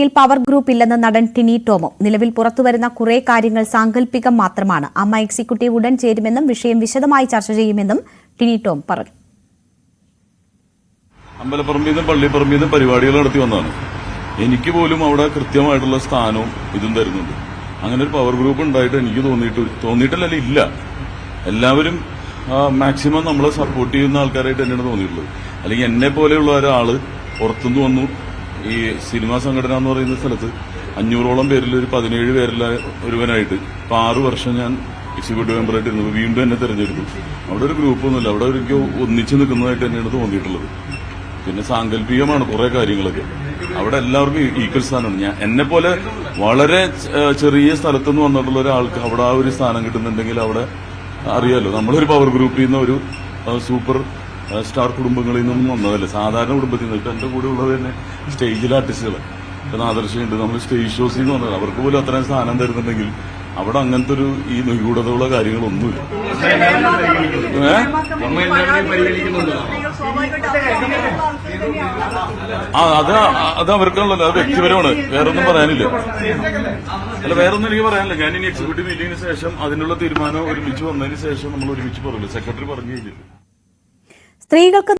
യിൽ power group ഇല്ലെന്ന് നടൻ ടിനി ടോമും നിലവിൽ പുറത്തുവരുന്ന കുറെ കാര്യങ്ങൾ സാങ്കല്പികം മാത്രമാണ്. അമ്മ എക്സിക്യൂട്ടീവ് ഉടൻ ചേരുമെന്നും വിഷയം വിശദമായി ചർച്ച ചെയ്യുമെന്നും ടിനി ടോം പറഞ്ഞു. അമ്പലപ്പറമ്പിന്നും പള്ളിപ്പറമ്പിന്നും പരിപാടികൾ നടത്തി വന്നതാണ്. എനിക്ക് പോലും അവിടെ കൃത്യമായിട്ടുള്ള സ്ഥാനവും ഇതും തരുന്നുണ്ട്. അങ്ങനെ ഒരു പവർ ഗ്രൂപ്പ് ഉണ്ടായിട്ട് എനിക്ക് തോന്നിയിട്ടില്ല. ഇല്ല, എല്ലാവരും മാക്സിമം നമ്മളെ സപ്പോർട്ട് ചെയ്യുന്ന ആൾക്കാരായിട്ട് തന്നെയാണ് തോന്നിയിട്ടുള്ളത്. അല്ലെങ്കിൽ എന്നെ പോലെയുള്ള ഒരാള് പുറത്തുനിന്ന് വന്നു ഈ സിനിമാ സംഘടന എന്ന് പറയുന്ന സ്ഥലത്ത് 500ഓളം പേരിൽ ഒരു 17 പേരിൽ ഒരുവനായിട്ട് ഇപ്പൊ 6 വർഷം ഞാൻ എക്സിക്യൂട്ടീവ് മെമ്പറായിട്ട് ഇരുന്നു. വീണ്ടും എന്നെ തെരഞ്ഞെടുത്തു. അവിടെ ഒരു ഗ്രൂപ്പൊന്നുമില്ല, അവിടെ എനിക്ക് ഒന്നിച്ചു നിൽക്കുന്നതായിട്ട് തന്നെയാണ് തോന്നിയിട്ടുള്ളത്. പിന്നെ സാങ്കല്പികമാണ് കുറെ കാര്യങ്ങളൊക്കെ. അവിടെ എല്ലാവർക്കും ഈക്വൽ സ്ഥാനമാണ്. എന്നെ പോലെ വളരെ ചെറിയ സ്ഥലത്തുനിന്ന് വന്നിട്ടുള്ള ഒരാൾക്ക് അവിടെ ആ ഒരു സ്ഥാനം കിട്ടുന്നുണ്ടെങ്കിൽ അവിടെ അറിയാലോ, നമ്മളൊരു പവർ ഗ്രൂപ്പിൽ നിന്ന് ഒരു സൂപ്പർ സ്റ്റാർ കുടുംബങ്ങളിൽ നിന്നൊന്നും വന്നതല്ല, സാധാരണ കുടുംബത്തിൽ നിന്ന്. ഇപ്പൊ എന്റെ കൂടെ ഉള്ളത് തന്നെ സ്റ്റേജിലെ ആർട്ടിസ്റ്റുകൾ. ഇപ്പൊ ആദർശമുണ്ട്, നമ്മൾ സ്റ്റേജ് ഷോസിൽ നിന്ന് വന്നത്. അവർക്ക് പോലും അത്രയും സ്ഥാനം തരുന്നുണ്ടെങ്കിൽ അവിടെ അങ്ങനത്തെ ഒരു ഈ നിഗൂഢതയുള്ള കാര്യങ്ങളൊന്നുമില്ല. അത് അവർക്കുള്ളല്ലോ, അത് വ്യക്തിപരമാണ്, വേറൊന്നും പറയാനില്ല. അല്ല, വേറൊന്നും എനിക്ക് പറയാനില്ല. ഞാൻ ഇനി എക്സിക്യൂട്ടീവ് മീറ്റിംഗിന് ശേഷം അതിനുള്ള തീരുമാനം ഒരുമിച്ച് വന്നതിന് ശേഷം നമ്മൾ ഒരുമിച്ച് പറയില്ല. സെക്രട്ടറി പറഞ്ഞു കഴിഞ്ഞിട്ട് സ്ത്രീകൾക്ക്